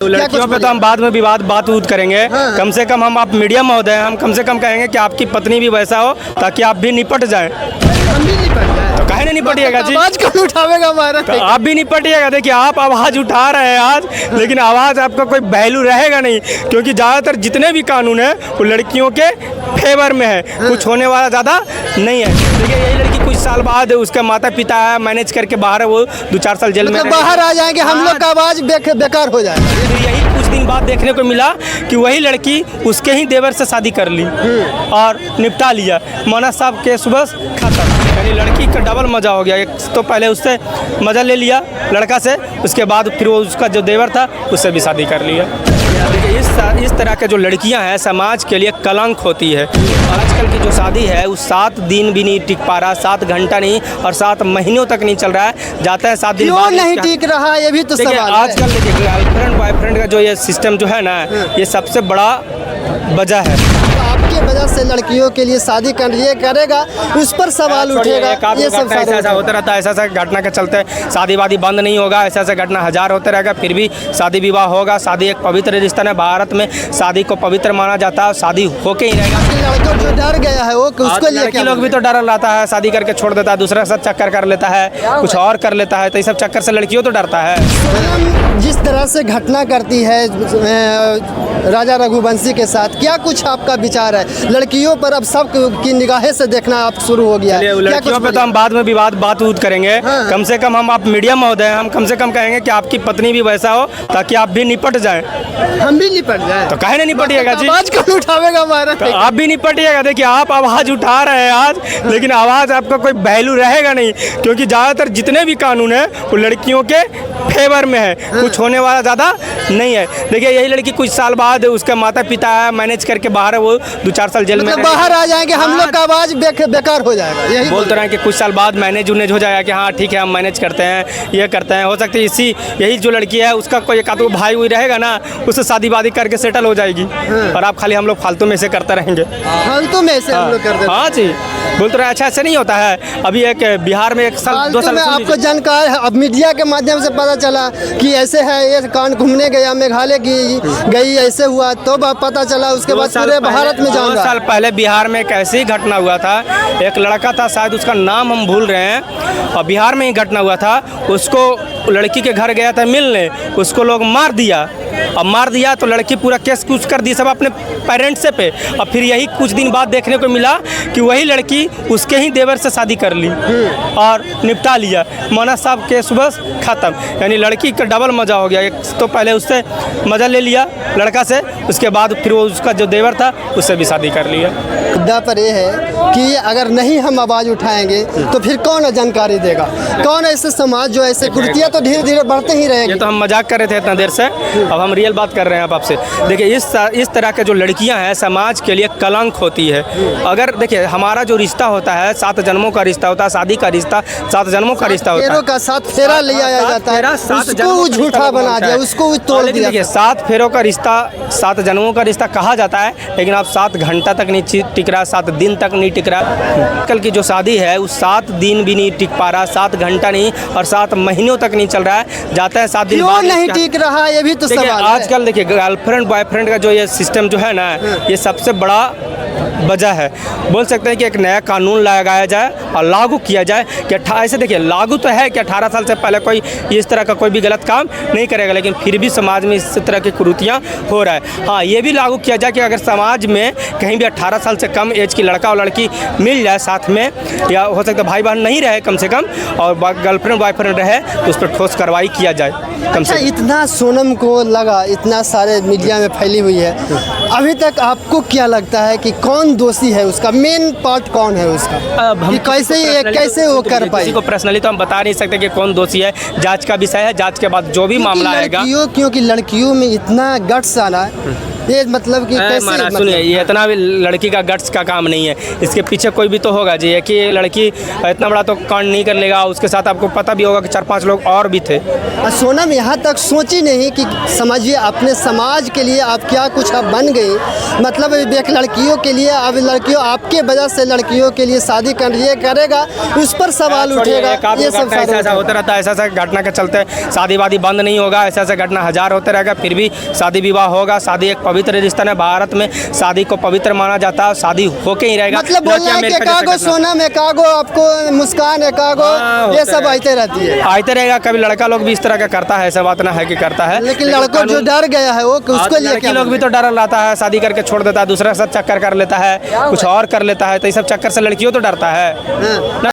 लड़कियों पे तो हम बाद में बात करेंगे। कम से कम हम आप मीडिया महोदय हैं, हम कम से कम कहेंगे कि आपकी पत्नी भी वैसा हो ताकि आप भी निपट जाएं। हम भी निपट जाए तो काहे नहीं निपटिएगा जी? आवाज कौन उठावेगा हमारा? तो आप भी निपटिएगा। देखिए आप आवाज़ उठा रहे हैं आज, लेकिन आवाज़ आपका कोई वैल्यू रहेगा नहीं, क्योंकि ज़्यादातर जितने भी कानून है वो लड़कियों के फेवर में है, कुछ होने वाला ज़्यादा नहीं है। देखिए यही लड़की कुछ साल बाद उसका माता पिता है मैनेज करके बाहर है, वो 2-4 साल जेल में बाहर आ जाएंगे, हम लोग का आवाज बेकार हो जाएगा। फिर यही कुछ दिन बाद देखने को मिला कि वही लड़की उसके ही देवर से शादी कर ली और निपटा लिया। मौना साहब के सुबह खत्म, यानी लड़की का डबल मज़ा हो गया। एक तो पहले उससे मज़ा ले लिया लड़का से, उसके बाद फिर वो उसका जो देवर था उससे भी शादी कर लिया। देखिए इस तरह के जो लड़कियां हैं समाज के लिए कलंक होती है। आजकल की जो शादी है वो 7 दिन भी नहीं टिक पा रहा, 7 घंटा नहीं और 7 महीनों तक नहीं चल रहा है। जाता है 7 दिन बाद नहीं टिक रहा, ये भी तो सवाल है। आजकल देखिए गर्लफ्रेंड बॉयफ्रेंड का जो ये सिस्टम जो है ना, ये सबसे बड़ा वजह है। आपके वजह से लड़कियों के लिए शादी करेगा, उस पर सवाल उठेगा। ये सब ऐसा होता रहता है, ऐसा घटना के चलते शादी वादी बंद नहीं होगा। ऐसा घटना 1000 होते रहेगा, फिर भी शादी विवाह होगा। शादी एक पवित्र रिश्ता है, भारत में शादी को पवित्र माना जाता है, शादी होके ही रहेगा। लड़का जो डर गया है वो उसको लिए लोग भी तो डर रहता है, शादी करके छोड़ देता है, दूसरा सब चक्कर कर लेता है, कुछ और कर लेता है, तो इस सब चक्कर से लड़कियों तो डरता है। जिस तरह से घटना करती है राजा रघुवंशी के साथ, क्या कुछ आपका विचार है? लड़कियों पर अब सब की निगाहें से देखना आप शुरू हो गया। लड़कियों पे तो हम बाद में बात करेंगे। कम से कम हम आप मीडिया महोदय हैं, हम कम से कम कहेंगे कि आपकी पत्नी भी वैसा हो ताकि आप भी निपट जाएं। हम भी निपट जाएं। तो काहे नहीं निपटिएगा जी? आवाज कौन उठावेगा हमारा? तो आप भी निपटिएगा। देखिए आप आवाज़ उठा रहे हैं आज, लेकिन आवाज़ आपका कोई वैल्यू रहेगा नहीं, क्योंकि ज़्यादातर जितने भी कानून है वो लड़कियों के फेवर में है, कुछ होने वाला ज़्यादा नहीं है। देखिए यही लड़की कुछ साल बाद उसका माता पिता है मैनेज करके बाहर है, वो 2-4 साल जेल में बाहर आ जाएंगे, हम लोग का आवाज बेकार हो जाएगा। यही बोलते रहे कि कुछ साल बाद मैनेज हो जाएगा कि हाँ ठीक है हम मैनेज करते हैं, ये करते हैं। हो सकती है यही जो लड़की है उसका कोई एक आध भाई हुई रहेगा ना, उससे शादी वादी करके सेटल हो जाएगी, और आप खाली हम लोग फालतू में से करते रहेंगे। फालतू में से हम लोग करते? हाँ जी, बोलते रहे अच्छा ऐसे नहीं होता है। अभी एक बिहार में 1 साल 2 साल आपको जानकार अब मीडिया के माध्यम से पता चला कि ऐसे है, ये कांड घूमने गया, मेघालय की गई, ऐसे हुआ, तो पता चला उसके बाद पूरे भारत में जाऊंगा। 2 साल पहले बिहार में एक ऐसी घटना हुआ था। एक लड़का था, शायद उसका नाम हम भूल रहे हैं, और बिहार में ही घटना हुआ था। उसको लड़की के घर गया था मिलने, उसको लोग मार दिया। अब मार दिया तो लड़की पूरा केस कुछ कर दी सब अपने पेरेंट्स से पे। और फिर यही कुछ दिन बाद देखने को मिला कि वही लड़की उसके ही देवर से शादी कर ली और निपटा लिया। मौना साहब के सुबह खत्म, यानी लड़की का डबल मज़ा हो गया। एक तो पहले उससे मज़ा ले लिया लड़का से, उसके बाद फिर वो उसका जो देवर था उससे भी शादी कर लिया। मुद्दा पर यह है कि अगर नहीं हम आवाज़ उठाएंगे तो फिर कौन जानकारी देगा? कौन ऐसे समाज जो ऐसे कुर्तियाँ तो धीरे धीरे बढ़ते ही रहेंगे। ये तो हम मजाक कर रहे थे इतना देर से, अब हम रियल बात कर रहे हैं आपसे। देखिए इस तरह के जो लड़कियां हैं समाज के लिए कलंक होती है। अगर देखिए हमारा जो रिश्ता होता है 7 जन्मों का रिश्ता होता है, शादी का रिश्ता 7 जन्मों का रिश्ता होता है। का 7 फेरा लिया जाता है, उसको झूठा बना दिया, उसको तोड़ दिया। देखिए 7 फेरों का रिश्ता 7 जन्मों का रिश्ता कहा जाता है, लेकिन आप 7 घंटा तक नहीं टिक रहा, 7 दिन तक नहीं टिक रहा। कल की जो शादी है वो 7 दिन भी नहीं टिक पा रहा, 7 घंटा नहीं और 7 महीनों तक नहीं चल रहा है। जाता है 7 दिन बाद नहीं टिक रहा, ये भी तो सवाल है। आजकल देखिए गर्लफ्रेंड बॉयफ्रेंड का जो ये सिस्टम जो है ना, ये सबसे बड़ा वजह है। बोल सकते हैं कि एक नया कानून लगाया जाए और लागू किया जाए कि ऐसे देखिए लागू तो है कि 18 साल से पहले कोई इस तरह का कोई भी गलत काम नहीं करेगा, लेकिन फिर भी समाज में इस तरह की कुरीतियाँ हो रहा है। हाँ ये भी लागू किया जाए कि अगर समाज में कहीं भी 18 साल से कम एज की लड़का और लड़की मिल जाए साथ में, या हो सकता है भाई बहन नहीं रहे कम से कम, और गर्लफ्रेंड बॉयफ्रेंड रहे, तो उस पर ठोस कार्रवाई किया जाए कम से कम। इतना सोनम को लगा, इतना सारे मीडिया में फैली हुई है, अभी तक आपको क्या लगता है कि कौन दोषी है? उसका मेन पार्ट कौन है उसका? हम कैसे वो कर पाए? किसी को पर्सनली तो हम बता नहीं सकते कि कौन दोषी है, जांच का विषय है, जांच के बाद जो भी मामला आएगा। क्योंकि लड़कियों में इतना गट्स आना ये मतलब कि कैसे महाराज मतलब? सुनिए, ये इतना भी लड़की का गट्स का काम नहीं है, इसके पीछे कोई भी तो होगा जी। है कि ये लड़की इतना बड़ा तो कांड नहीं कर लेगा, उसके साथ आपको पता भी होगा कि 4-5 लोग और भी थे। सोनम यहाँ तक सोची नहीं कि समझिए अपने समाज के लिए आप क्या कुछ अब बन गई, मतलब एक लड़कियों के लिए, अब लड़कियों आपके वजह से लड़कियों के लिए शादी कर ये करेगा, उस पर सवाल उठेगा। ये सब ऐसा होता रहता है, ऐसा घटना के चलते शादी वादी बंद नहीं होगा, ऐसा घटना हजार होते रहेगा, फिर भी शादी विवाह होगा। शादी एक पवित्र रिश्ता है, भारत में शादी को पवित्र माना जाता है, शादी होके ही रहेगा। मतलब बोलना है कि एकागो सोनम, एकागो आपको मुस्कान, एकागो ये सब आते रहती है, आते रहेगा। कभी लड़का लोग भी इस तरह का करता है, ऐसा बात ना है कि करता है, लेकिन लड़कों जो डर गया है वो उसको लिए लड़की लोग भी तो डर लाता है, शादी करके छोड़ देता है, दूसरा के साथ चक्कर कर लेता है, कुछ और कर लेता है, तो ये सब चक्कर से लड़कियों तो डरता है।